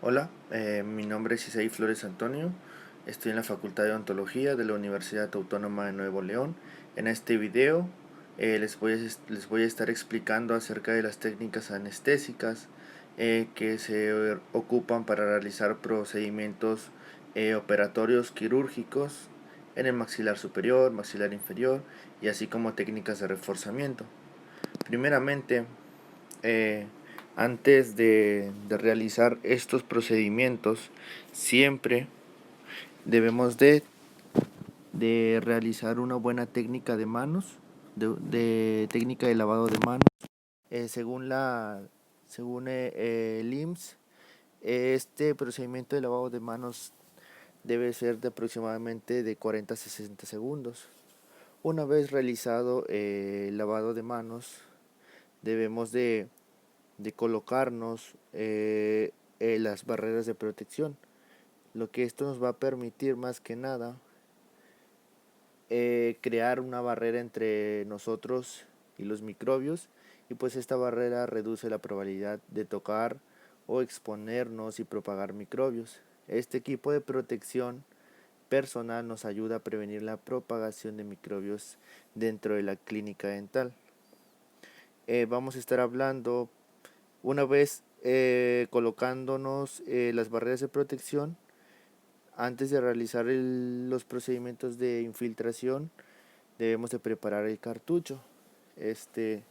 Hola, mi nombre es Isaí Flores Antonio, estoy en la Facultad de Odontología de la Universidad Autónoma de Nuevo León. En este video les voy a estar explicando acerca de las técnicas anestésicas que se ocupan para realizar procedimientos operatorios quirúrgicos en el maxilar superior, maxilar inferior y así como técnicas de reforzamiento. Primeramente, eh, antes de realizar estos procedimientos, siempre debemos de realizar una buena técnica de manos, de técnica de lavado de manos. Según el IMSS, este procedimiento de lavado de manos debe ser de aproximadamente de 40 a 60 segundos. Una vez realizado el lavado de manos, debemos de colocarnos las barreras de protección. Lo que esto nos va a permitir más que nada crear una barrera entre nosotros y los microbios, y pues esta barrera reduce la probabilidad de tocar o exponernos y propagar microbios. Este equipo de protección personal nos ayuda a prevenir la propagación de microbios dentro de la clínica dental. Vamos a estar hablando una vez colocándonos las barreras de protección. Antes de realizar los procedimientos de infiltración, debemos de preparar el cartucho. Este,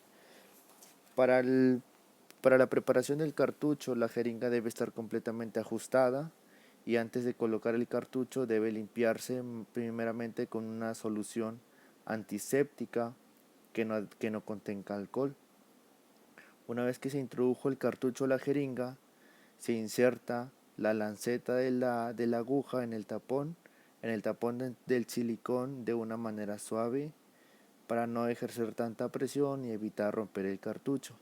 para, el, para la preparación del cartucho, la jeringa debe estar completamente ajustada, y antes de colocar el cartucho debe limpiarse primeramente con una solución antiséptica que no contenga alcohol. Una vez que se introdujo el cartucho a la jeringa, se inserta la lanceta de la aguja en el tapón del silicón de una manera suave para no ejercer tanta presión y evitar romper el cartucho.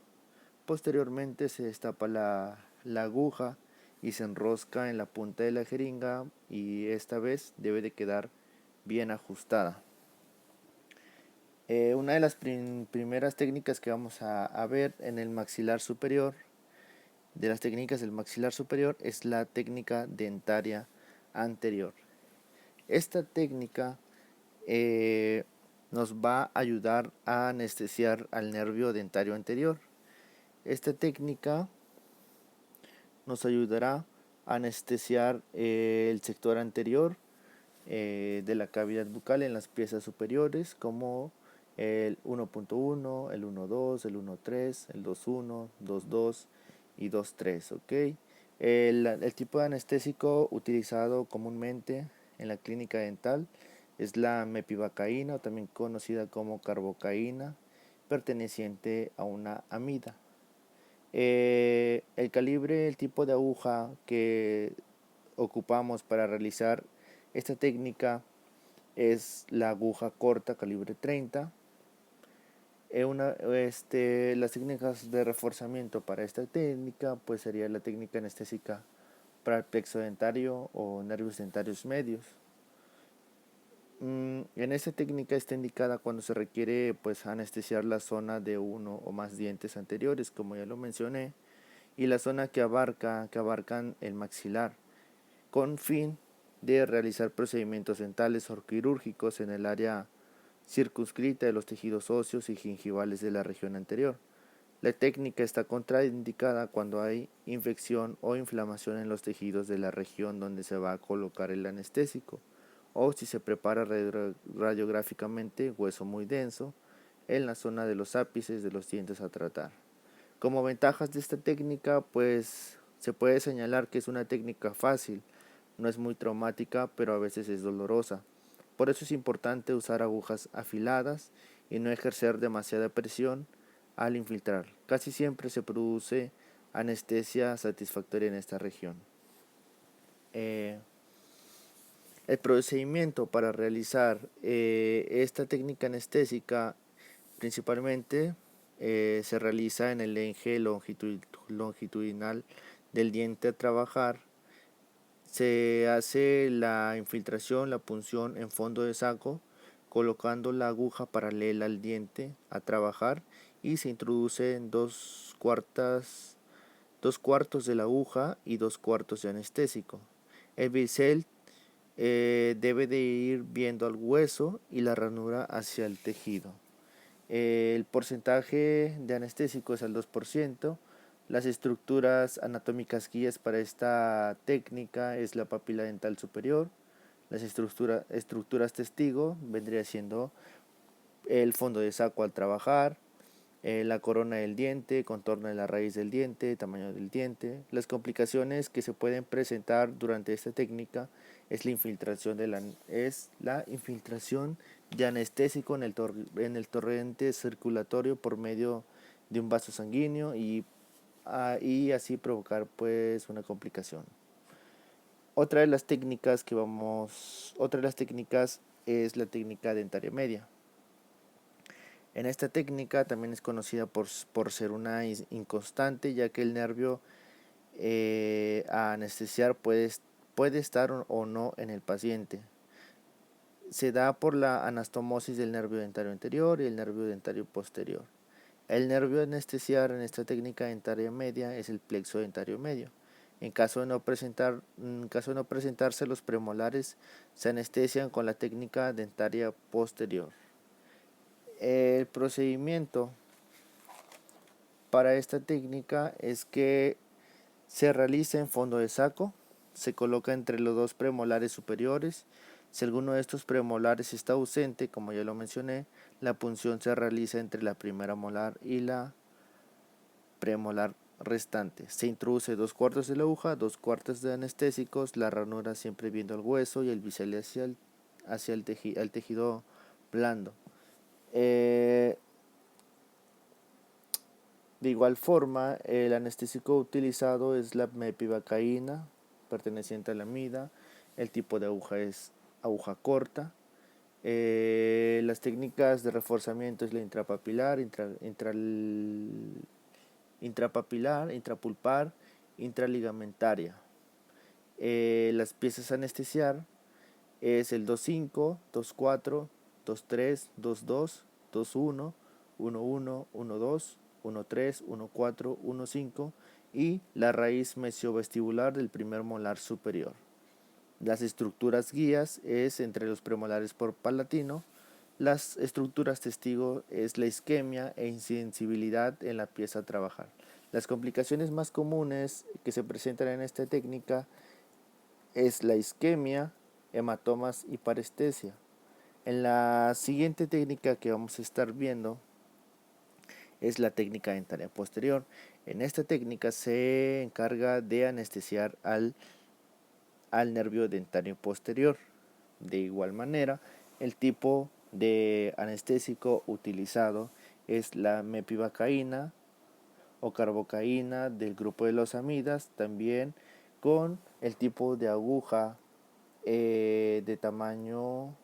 Posteriormente se destapa la aguja y se enrosca en la punta de la jeringa, y esta vez debe de quedar bien ajustada. Una de las primeras técnicas que vamos a ver en el maxilar superior, de las técnicas del maxilar superior, es la técnica dentaria anterior. Esta técnica nos va a ayudar a anestesiar al nervio dentario anterior. Esta técnica nos ayudará a anestesiar el sector anterior de la cavidad bucal en las piezas superiores, como el 1.1, el 1.2, el 1.3, el 2.1, 2.2 y 2.3, ¿ok? El tipo de anestésico utilizado comúnmente en la clínica dental es la mepivacaína, o también conocida como carbocaína, perteneciente a una amida. El calibre, el tipo de aguja que ocupamos para realizar esta técnica es la aguja corta calibre 30. Las técnicas de reforzamiento para esta técnica pues sería la técnica anestésica para el plexo dentario o nervios dentarios medios. En esta técnica está indicada cuando se requiere pues anestesiar la zona de uno o más dientes anteriores, como ya lo mencioné, y la zona que abarcan el maxilar, con fin de realizar procedimientos dentales o quirúrgicos en el área circunscrita de los tejidos óseos y gingivales de la región anterior. La técnica está contraindicada cuando hay infección o inflamación en los tejidos de la región donde se va a colocar el anestésico, o si se prepara radiográficamente hueso muy denso en la zona de los ápices de los dientes a tratar. Como ventajas de esta técnica, pues se puede señalar que es una técnica fácil, no es muy traumática, pero a veces es dolorosa. Por eso es importante usar agujas afiladas y no ejercer demasiada presión al infiltrar. Casi siempre se produce anestesia satisfactoria en esta región. El procedimiento para realizar esta técnica anestésica principalmente se realiza en el eje longitudinal del diente a trabajar. Se hace la infiltración, la punción en fondo de saco, colocando la aguja paralela al diente a trabajar, y se introduce en 2/4 2/4 de la aguja y 2/4 de anestésico. El bisel debe de ir viendo al hueso y la ranura hacia el tejido. El porcentaje de anestésico es al 2%. Las estructuras anatómicas guías para esta técnica es la papila dental superior. Las estructuras testigo vendría siendo el fondo de saco al trabajar, la corona del diente, contorno de la raíz del diente, tamaño del diente. Las complicaciones que se pueden presentar durante esta técnica es la infiltración de anestésico en el torrente circulatorio por medio de un vaso sanguíneo y así provocar pues una complicación. Otra de las técnicas es la técnica dentaria media. En esta técnica también es conocida por ser una inconstante, ya que el nervio a anestesiar puede estar o no en el paciente. Se da por la anastomosis del nervio dentario anterior y el nervio dentario posterior. El nervio a anestesiar en esta técnica dentaria media es el plexo dentario medio. En caso de no presentarse los premolares, se anestesian con la técnica dentaria posterior. El procedimiento para esta técnica es que se realiza en fondo de saco, se coloca entre los dos premolares superiores. Si alguno de estos premolares está ausente, como ya lo mencioné, la punción se realiza entre la primera molar y la premolar restante. Se introduce 2/4 de la aguja, 2/4 de anestésicos, la ranura siempre viendo el hueso y el bisel hacia el tejido blando. De igual forma, el anestésico utilizado es la mepivacaína, perteneciente a la amida. El tipo de aguja es aguja corta. Las técnicas de reforzamiento es la intrapapilar, intrapulpar, intraligamentaria. Las piezas a anestesiar es el 2-5, 2-4, 2-3, 2-2, 2-1, 1-1, 1-2, 1-3, 1-4, 1-5 y la raíz mesiovestibular del primer molar superior. Las estructuras guías es entre los premolares por palatino. Las estructuras testigo es la isquemia e insensibilidad en la pieza a trabajar. Las complicaciones más comunes que se presentan en esta técnica es la isquemia, hematomas y parestesia. En la siguiente técnica que vamos a estar viendo es la técnica dentaria posterior. En esta técnica se encarga de anestesiar al nervio dentario posterior. De igual manera, el tipo de anestésico utilizado es la mepivacaína o carbocaína del grupo de los amidas, también con el tipo de aguja de tamaño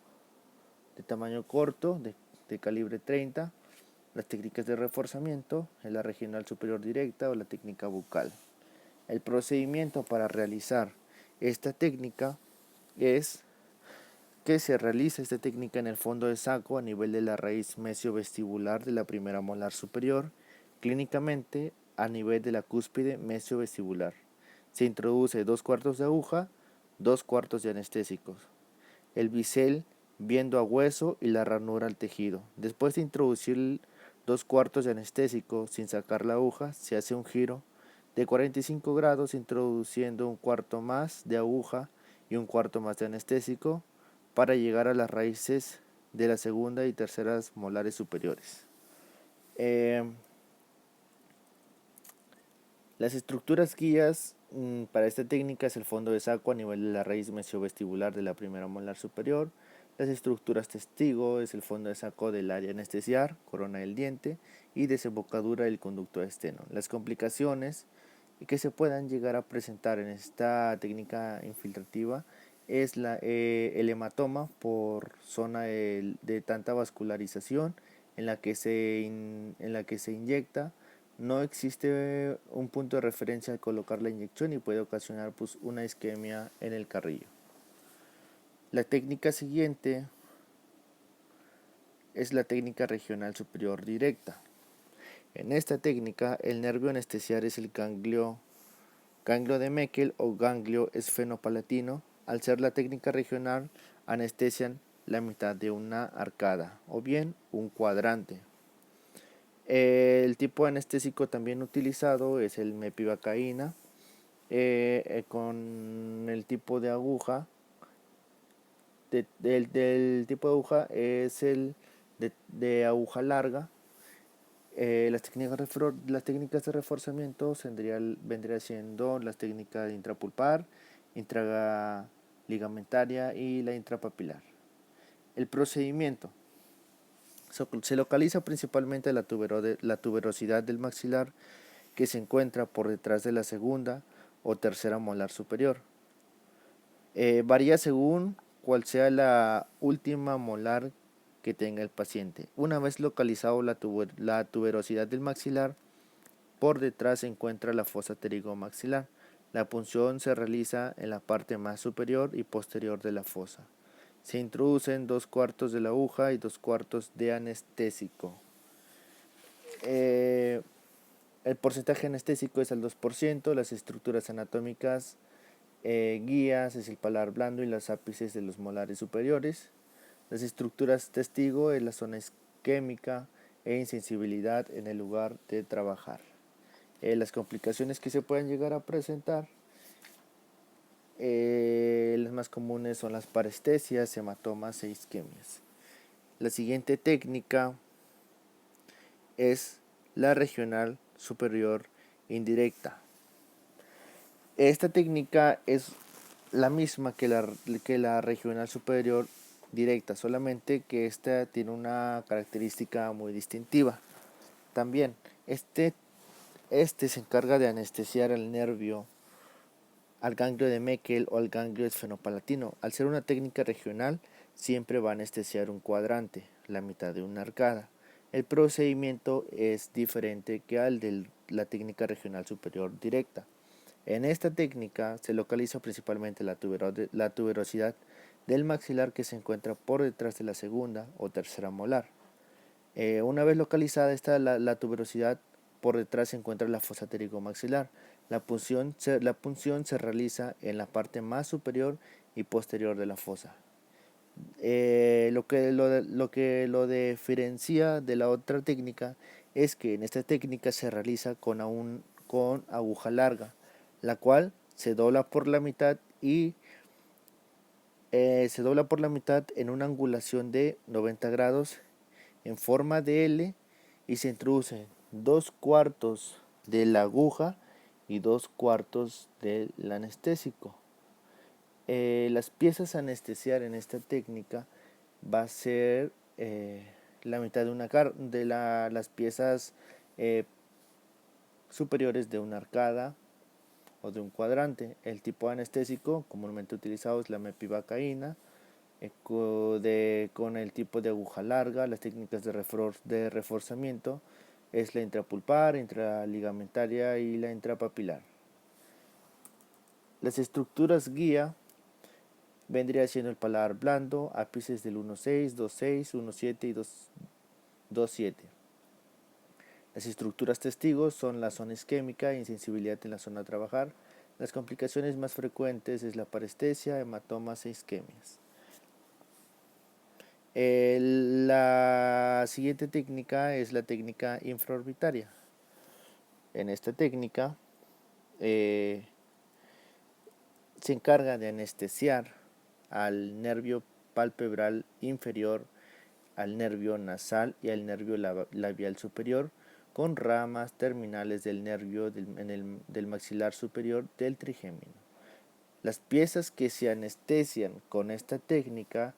corto, de calibre 30. Las técnicas de reforzamiento es la regional superior directa o la técnica bucal. El procedimiento para realizar esta técnica es que se realiza esta técnica en el fondo de saco a nivel de la raíz mesiovestibular de la primera molar superior, clínicamente a nivel de la cúspide mesiovestibular. Se introduce 2/4 de aguja, 2/4 de anestésicos. El bisel viendo a hueso y la ranura al tejido. Después de introducir 2/4 de anestésico sin sacar la aguja, se hace un giro de 45 grados introduciendo 1/4 más de aguja y 1/4 más de anestésico para llegar a las raíces de la segunda y terceras molares superiores. Las estructuras guías para esta técnica es el fondo de saco a nivel de la raíz mesiovestibular de la primera molar superior. Las estructuras testigo es el fondo de saco del área anestesiar, corona del diente y desembocadura del conducto externo. Las complicaciones que se puedan llegar a presentar en esta técnica infiltrativa es el hematoma por zona de tanta vascularización en la que se inyecta. No existe un punto de referencia al colocar la inyección y puede ocasionar pues, una isquemia en el carrillo. La técnica siguiente es la técnica regional superior directa. En esta técnica, el nervio a anestesiar es el ganglio de Meckel o ganglio esfenopalatino. Al ser la técnica regional, anestesian la mitad de una arcada o bien un cuadrante. El tipo anestésico también utilizado es el mepivacaína, con el tipo de aguja. Del tipo de aguja es el de aguja larga. Las técnicas de reforzamiento vendría siendo las técnicas de intrapulpar, intraligamentaria y la intrapapilar. El procedimiento se localiza principalmente la tuberosidad del maxilar, que se encuentra por detrás de la segunda o tercera molar superior. Varía según cuál sea la última molar que tenga el paciente. Una vez localizado la tuberosidad del maxilar, por detrás se encuentra la fosa pterigomaxilar. La punción se realiza en la parte más superior y posterior de la fosa. Se introducen 2/4 de la aguja y 2/4 de anestésico. El porcentaje anestésico es al 2%. Las estructuras anatómicas guías es el paladar blando y los ápices de los molares superiores. Las estructuras testigo es la zona isquémica e insensibilidad en el lugar de trabajar. Las complicaciones que se pueden llegar a presentar, las más comunes son las parestesias, hematomas e isquemias. La siguiente técnica es la regional superior indirecta. Esta técnica es la misma que la regional superior directa, solamente que esta tiene una característica muy distintiva. También este se encarga de anestesiar al nervio, al ganglio de Meckel o al ganglio esfenopalatino. Al ser una técnica regional, siempre va a anestesiar un cuadrante, la mitad de una arcada. El procedimiento es diferente que al de la técnica regional superior directa. En esta técnica se localiza principalmente la tuberosidad del maxilar, que se encuentra por detrás de la segunda o tercera molar. Una vez localizada la tuberosidad, por detrás se encuentra la fosa pterigomaxilar. La punción se realiza en la parte más superior y posterior de la fosa. Lo que lo diferencia de la otra técnica es que en esta técnica se realiza con aguja larga, la cual se dobla por la mitad en una angulación de 90 grados en forma de L, y se introduce 2/4 de la aguja y 2/4 del anestésico. Las piezas a anestesiar en esta técnica va a ser la mitad de las piezas superiores de una arcada o de un cuadrante. El tipo anestésico comúnmente utilizado es la mepivacaína, con el tipo de aguja larga. Las técnicas de reforzamiento es la intrapulpar, intraligamentaria y la intrapapilar. Las estructuras guía vendría siendo el paladar blando, ápices del 1,6, 2,6, 1,7 y 2,7. Las estructuras testigos son la zona isquémica e insensibilidad en la zona a trabajar. Las complicaciones más frecuentes es la parestesia, hematomas e isquemias. La siguiente técnica es la técnica infraorbitaria. En esta técnica se encarga de anestesiar al nervio palpebral inferior, al nervio nasal y al nervio labial superior, con ramas terminales del nervio del maxilar superior del trigémino. Las piezas que se anestesian con esta técnica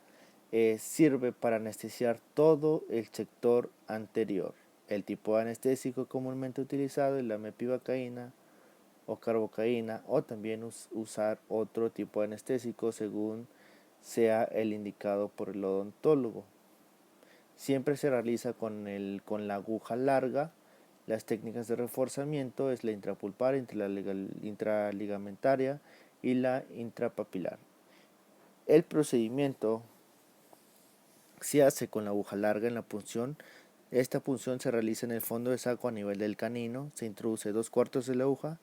sirve para anestesiar todo el sector anterior. El tipo anestésico comúnmente utilizado es la mepivacaína o carbocaína, o también usar otro tipo de anestésico según sea el indicado por el odontólogo. Siempre se realiza con la aguja larga. Las técnicas de reforzamiento es la intrapulpar, intraligamentaria y la intrapapilar. El procedimiento se hace con la aguja larga en la punción Esta punción se realiza en el fondo de saco a nivel del canino. Se introduce 2/4 de la aguja,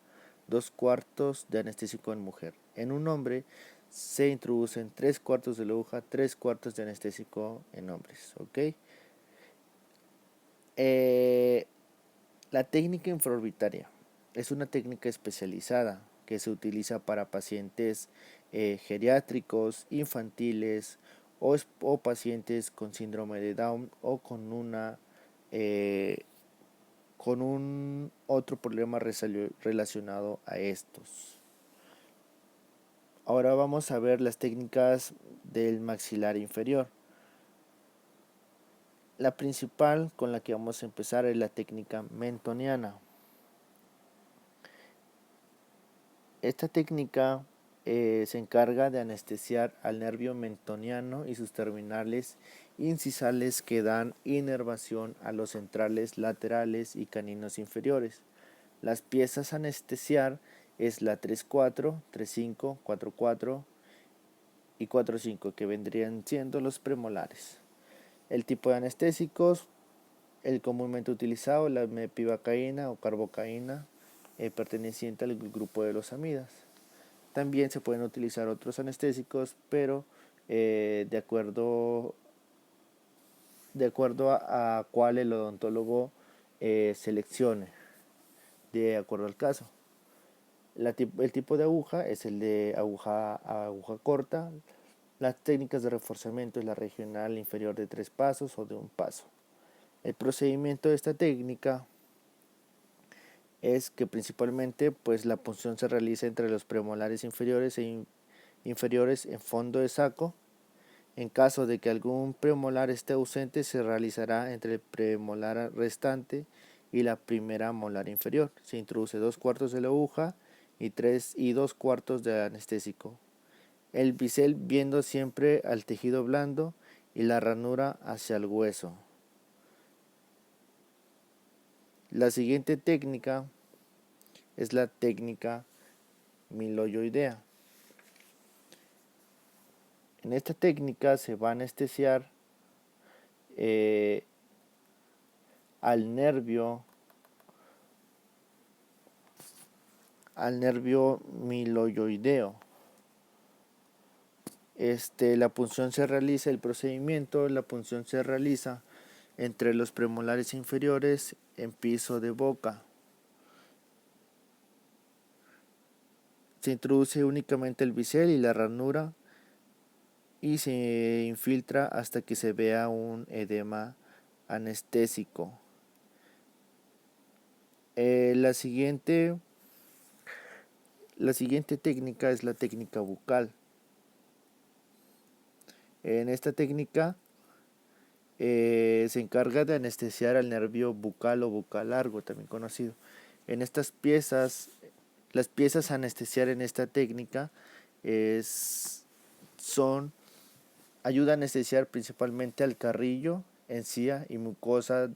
2/4 de anestésico en mujer. En un hombre se introducen 3/4 de la aguja, 3/4 de anestésico en hombres. ¿Ok? La técnica infraorbitaria es una técnica especializada que se utiliza para pacientes geriátricos, infantiles o pacientes con síndrome de Down o eh, con un otro problema relacionado a estos. Ahora vamos a ver las técnicas del maxilar inferior. La principal con la que vamos a empezar es la técnica mentoniana. Esta técnica se encarga de anestesiar al nervio mentoniano y sus terminales incisales que dan inervación a los centrales laterales y caninos inferiores. Las piezas a anestesiar es la 3/4, 3/5, 4/4 y 4/5, que vendrían siendo los premolares. El tipo de anestésicos, el comúnmente utilizado, la mepivacaína o carbocaína, perteneciente al grupo de los amidas. También se pueden utilizar otros anestésicos, pero de acuerdo a cuál el odontólogo seleccione, de acuerdo al caso. El tipo de aguja es el de aguja corta. Las técnicas de reforzamiento es la regional inferior de 3 pasos o de 1 paso. El procedimiento de esta técnica es que principalmente pues la punción se realiza entre los premolares inferiores inferiores en fondo de saco. En caso de que algún premolar esté ausente, se realizará entre el premolar restante y la primera molar inferior. Se introduce 2/4 de la aguja y 2/4 de anestésico. El bisel viendo siempre al tejido blando y la ranura hacia el hueso. La siguiente técnica es la técnica miloyoidea. En esta técnica se va a anestesiar al nervio miloyoideo. La punción se realiza, el procedimiento, la punción se realiza entre los premolares inferiores en piso de boca. Se introduce únicamente el bisel y la ranura y se infiltra hasta que se vea un edema anestésico. La siguiente técnica es la técnica bucal. En esta técnica se encarga de anestesiar al nervio bucal o bucal largo, también conocido. En estas piezas, las piezas a anestesiar en esta técnica ayuda a anestesiar principalmente al carrillo, encía y mucosa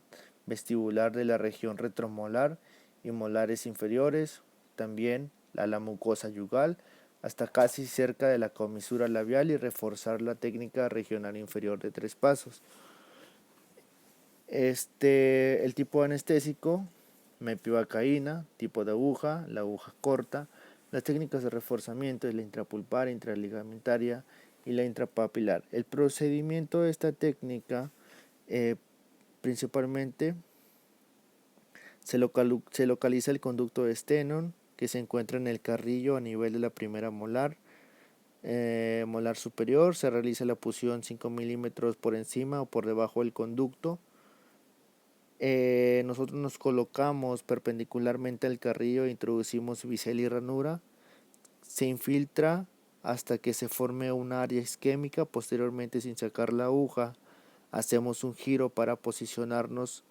vestibular de la región retromolar y molares inferiores, también a la mucosa yugal, hasta casi cerca de la comisura labial, y reforzar la técnica regional inferior de 3 pasos. El tipo de anestésico, mepivacaína, tipo de aguja, la aguja corta. Las técnicas de reforzamiento es la intrapulpar, intraligamentaria y la intrapapilar. El procedimiento de esta técnica principalmente se localiza el conducto de Stenon, que se encuentra en el carrillo a nivel de la primera molar. Molar superior. Se realiza la punción 5 milímetros por encima o por debajo del conducto. Nosotros nos colocamos perpendicularmente al carrillo e introducimos bisel y ranura. Se infiltra hasta que se forme una área isquémica. Posteriormente, sin sacar la aguja, hacemos un giro para posicionarnos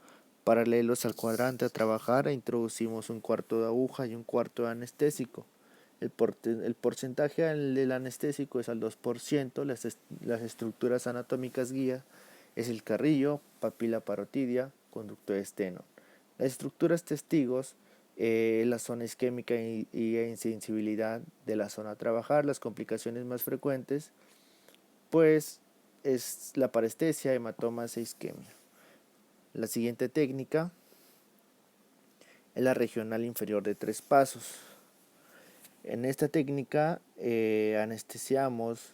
paralelos al cuadrante a trabajar e introducimos 1/4 de aguja y 1/4 de anestésico. El porcentaje del anestésico es al 2%. Las estructuras anatómicas guía es el carrillo, papila parotidia, conducto de Stenon. Las estructuras testigos, la zona isquémica y insensibilidad de la zona a trabajar. Las complicaciones más frecuentes pues es la parestesia, hematomas e isquemia. La siguiente técnica es la regional inferior de 3 pasos. En esta técnica anestesiamos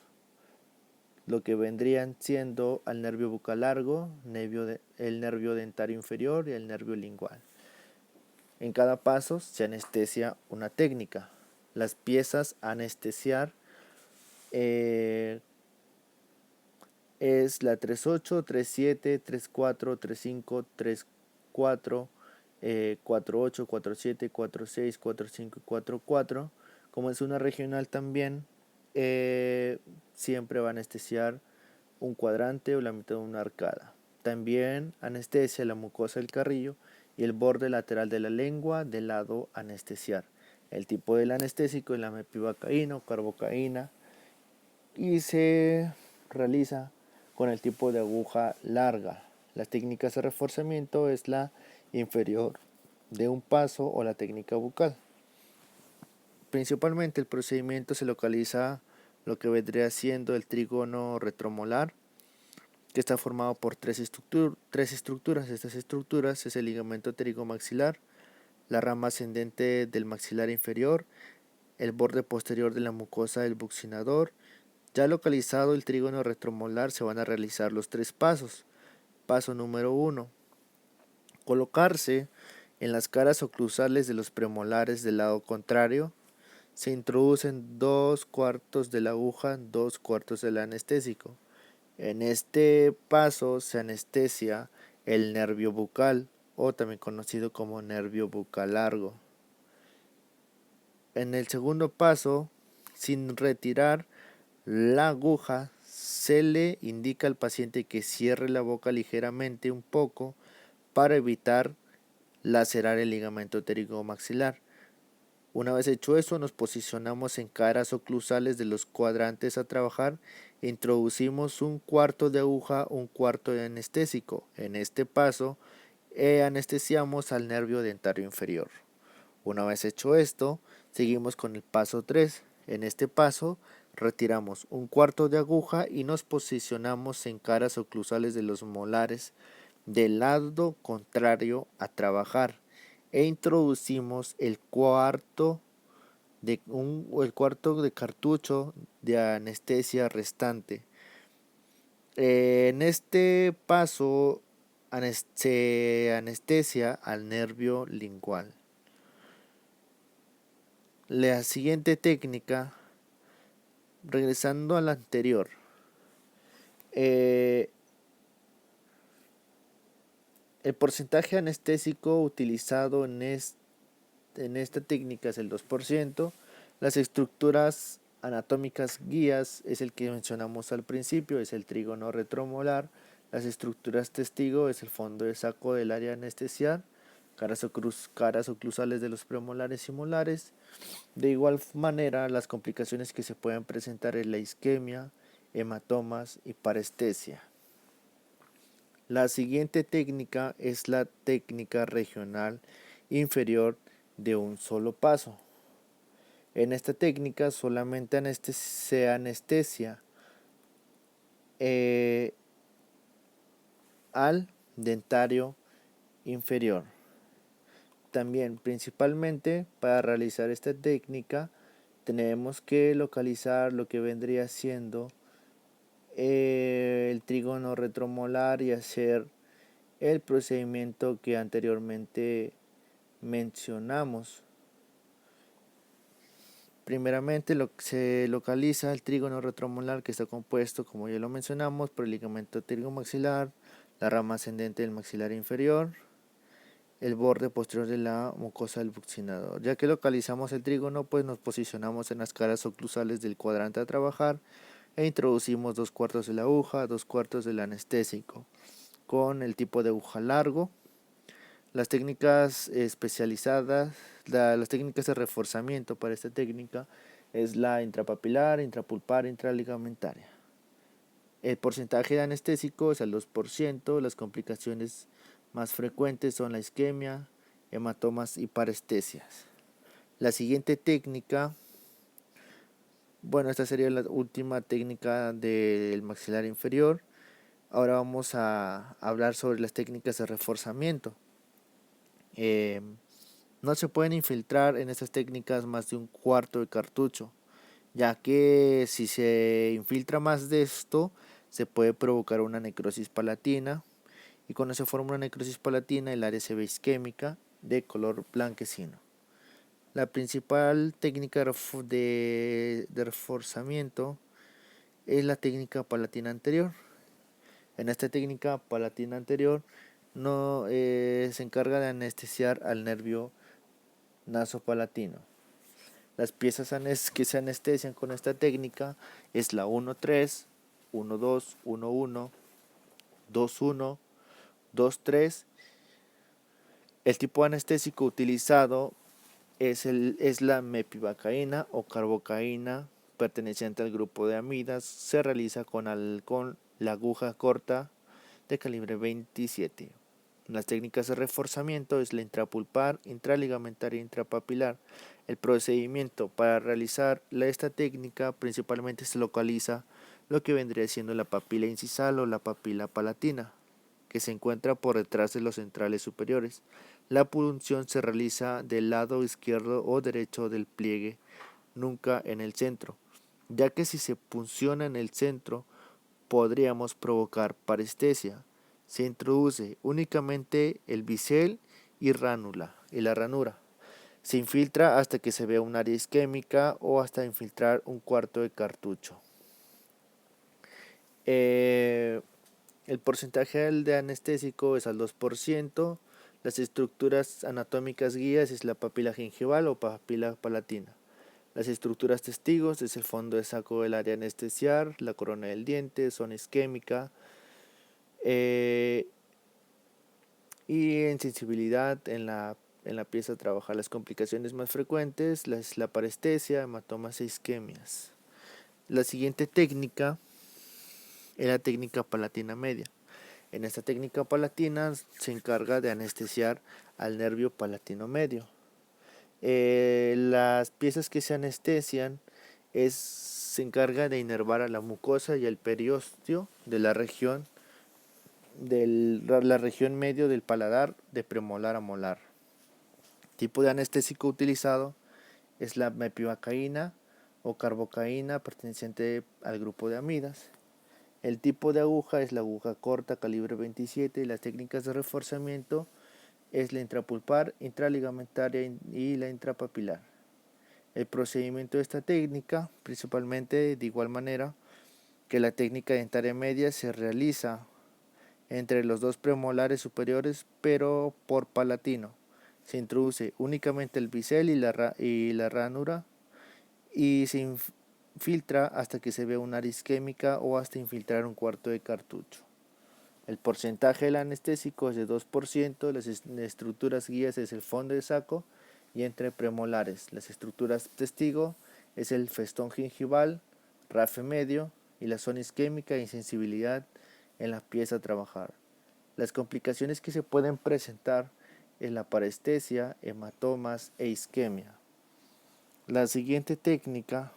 lo que vendrían siendo al nervio bucal largo, el nervio dentario inferior y el nervio lingual. En cada paso se anestesia una técnica. Las piezas a anestesiar es la 3.8, 3.7, 3.4, 3.5, 3.4, 4.8, 4.7, 4.6, 4.5 y 4.4. Como es una regional también, siempre va a anestesiar un cuadrante o la mitad de una arcada. También anestesia la mucosa del carrillo y el borde lateral de la lengua del lado anestesiar. El tipo del anestésico es la mepivacaína o carbocaína y se realiza con el tipo de aguja larga. Las técnicas de reforzamiento es la inferior de un paso o la técnica bucal. Principalmente el procedimiento se localiza lo que vendría siendo el trígono retromolar, que está formado por tres estructuras. Estas estructuras es el ligamento pterigomaxilar, la rama ascendente del maxilar inferior, el borde posterior de la mucosa del buccinador. Ya localizado el trígono retromolar, se van a realizar los 3 pasos. Paso número 1. Colocarse en las caras oclusales de los premolares del lado contrario. Se introducen 2/4 de la aguja, 2/4 del anestésico. En este paso se anestesia el nervio bucal, o también conocido como nervio bucal largo. En el segundo paso, sin retirar la aguja, se le indica al paciente que cierre la boca ligeramente un poco para evitar lacerar el ligamento pterigomaxilar. Una vez hecho eso, nos posicionamos en caras oclusales de los cuadrantes a trabajar e introducimos 1/4 de aguja, 1/4 de anestésico. En este paso, anestesiamos al nervio dentario inferior. Una vez hecho esto, seguimos con el paso 3. En este paso, retiramos 1/4 de aguja y nos posicionamos en caras oclusales de los molares del lado contrario a trabajar e introducimos el cuarto de cartucho de anestesia restante. En este paso se anestesia al nervio lingual. La siguiente técnica, regresando a la anterior, el porcentaje anestésico utilizado en esta técnica es el 2%. Las estructuras anatómicas guías es el que mencionamos al principio, es el trígono retromolar. Las estructuras testigo es el fondo de saco del área anestesiar, caras oclusales de los premolares y molares. De igual manera, las complicaciones que se pueden presentar es la isquemia, hematomas y parestesia. La siguiente técnica es la técnica regional inferior de un solo paso. En esta técnica solamente se anestesia al dentario inferior. También, principalmente, para realizar esta técnica tenemos que localizar lo que vendría siendo el trígono retromolar y hacer el procedimiento que anteriormente mencionamos. Primeramente se localiza el trígono retromolar, que está compuesto, como ya lo mencionamos, por el ligamento pterigomaxilar, la rama ascendente del maxilar inferior, el borde posterior de la mucosa del buccinador. Ya que localizamos el trígono, pues nos posicionamos en las caras oclusales del cuadrante a trabajar e introducimos 2/4 de la aguja, 2/4 del anestésico, con el tipo de aguja largo. Las técnicas especializadas, las técnicas de reforzamiento para esta técnica es la intrapapilar, intrapulpar, intraligamentaria. El porcentaje de anestésico es al 2%, las complicaciones más frecuentes son la isquemia, hematomas y parestesias. La siguiente técnica, esta sería la última técnica del maxilar inferior. Ahora vamos a hablar sobre las técnicas de reforzamiento. No se pueden infiltrar en estas técnicas más de un cuarto de cartucho, ya que si se infiltra más de esto, se puede provocar una necrosis palatina, y cuando se forma una necrosis palatina, el área se ve isquémica de color blanquecino. La principal técnica de reforzamiento es la técnica palatina anterior. En esta técnica palatina anterior no se encarga de anestesiar al nervio nasopalatino. Las piezas que se anestesian con esta técnica es la 1-3, 1-2, 1-1, 2-1, 2-3. El tipo anestésico utilizado es la mepivacaína o carbocaína, perteneciente al grupo de amidas. Se realiza con la aguja corta de calibre 27. Las técnicas de reforzamiento es la intrapulpar, intraligamentaria e intrapapilar. El procedimiento para realizar esta técnica principalmente se localiza lo que vendría siendo la papila incisal o la papila palatina, que se encuentra por detrás de los centrales superiores. La punción se realiza del lado izquierdo o derecho del pliegue, nunca en el centro, ya que si se punciona en el centro podríamos provocar parestesia. Se introduce únicamente el bisel y la ranura. Se infiltra hasta que se vea un área isquémica o hasta infiltrar un cuarto de cartucho. El porcentaje de anestésico es al 2%. Las estructuras anatómicas guías es la papila gingival o papila palatina. Las estructuras testigos es el fondo de saco del área anestesiar, la corona del diente, zona isquémica. Y en sensibilidad en la pieza a trabajar. Las complicaciones más frecuentes es la parestesia, hematomas e isquemias. La siguiente técnica es la técnica palatina media. En esta técnica palatina se encarga de anestesiar al nervio palatino medio. Las piezas que se anestesian se encarga de inervar a la mucosa y el periósteo de la región medio del paladar de premolar a molar. Tipo de anestésico utilizado es la mepivacaína o carbocaína, perteneciente al grupo de amidas. El tipo de aguja es la aguja corta calibre 27 y las técnicas de reforzamiento es la intrapulpar, intraligamentaria y la intrapapilar. El procedimiento de esta técnica, principalmente de igual manera que la técnica dentaria media, se realiza entre los dos premolares superiores, pero por palatino. Se introduce únicamente el bisel y la ranura y se infiltra hasta que se vea una área isquémica o hasta infiltrar un cuarto de cartucho. El porcentaje del anestésico es de 2%, las estructuras guías es el fondo de saco y entre premolares. Las estructuras testigo es el festón gingival, rafe medio y la zona isquémica e insensibilidad en la pieza a trabajar. Las complicaciones que se pueden presentar es la parestesia, hematomas e isquemia. La siguiente técnica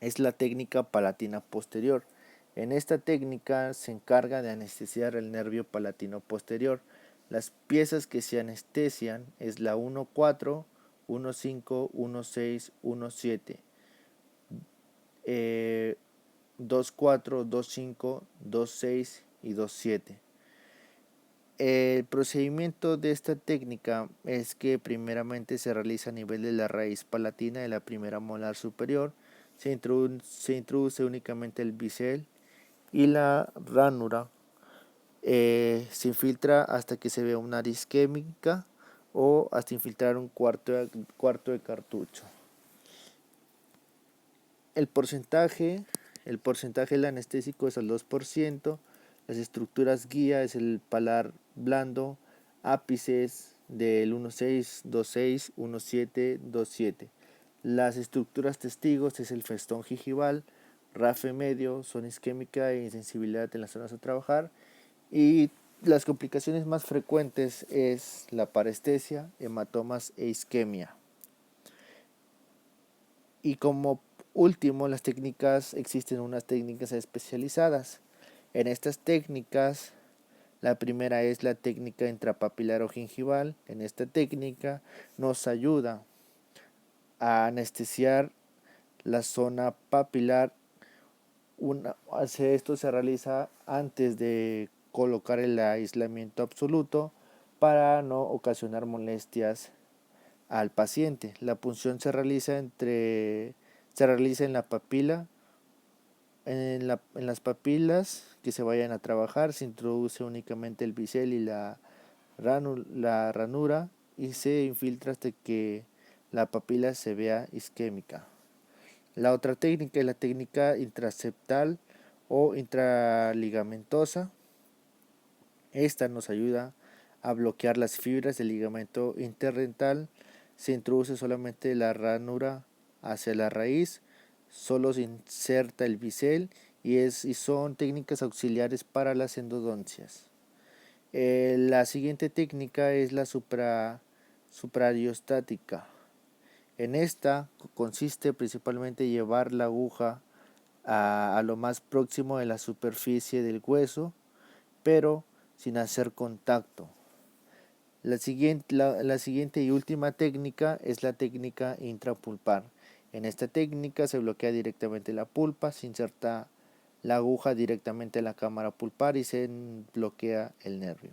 es la técnica palatina posterior. En esta técnica se encarga de anestesiar el nervio palatino posterior. Las piezas que se anestesian es la 1-4, 1-5, 1-6, 1-7, 2-4, 2-5, 2-6 y 2-7. El procedimiento de esta técnica es que primeramente se realiza a nivel de la raíz palatina de la primera molar superior. Se introduce únicamente el bisel y la ranura. Se infiltra hasta que se vea una área isquémica o hasta infiltrar un cuarto de cartucho. El porcentaje del anestésico es al 2%. Las estructuras guía es el palar blando, ápices del 1-6, 2-6, 1-7, 2-7. Las estructuras testigos es el festón gingival, rafe medio, zona isquémica e insensibilidad en las zonas a trabajar. Y las complicaciones más frecuentes es la parestesia, hematomas e isquemia. Y como último, existen unas técnicas especializadas. En estas técnicas, la primera es la técnica intrapapilar o gingival. En esta técnica nos ayuda a anestesiar la zona papilar. Esto se realiza antes de colocar el aislamiento absoluto para no ocasionar molestias al paciente. La punción se realiza en la papila. En las papilas que se vayan a trabajar se introduce únicamente el bisel y la ranura y se infiltra hasta que la papila se vea isquémica. La otra técnica es la técnica intraseptal o intraligamentosa. Esta nos ayuda a bloquear las fibras del ligamento interdental. Se introduce solamente la ranura hacia la raíz, solo se inserta el bisel y son técnicas auxiliares para las endodoncias. La siguiente técnica es la suprariostática. En esta consiste principalmente en llevar la aguja a lo más próximo de la superficie del hueso, pero sin hacer contacto. La siguiente y última técnica es la técnica intrapulpar. En esta técnica se bloquea directamente la pulpa, se inserta la aguja directamente en la cámara pulpar y se bloquea el nervio.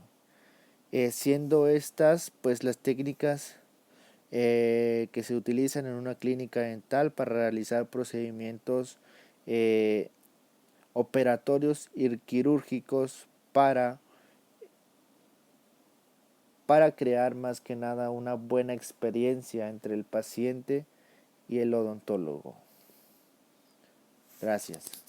Siendo estas pues las técnicas que se utilizan en una clínica dental para realizar procedimientos operatorios y quirúrgicos para crear más que nada una buena experiencia entre el paciente y el odontólogo. Gracias.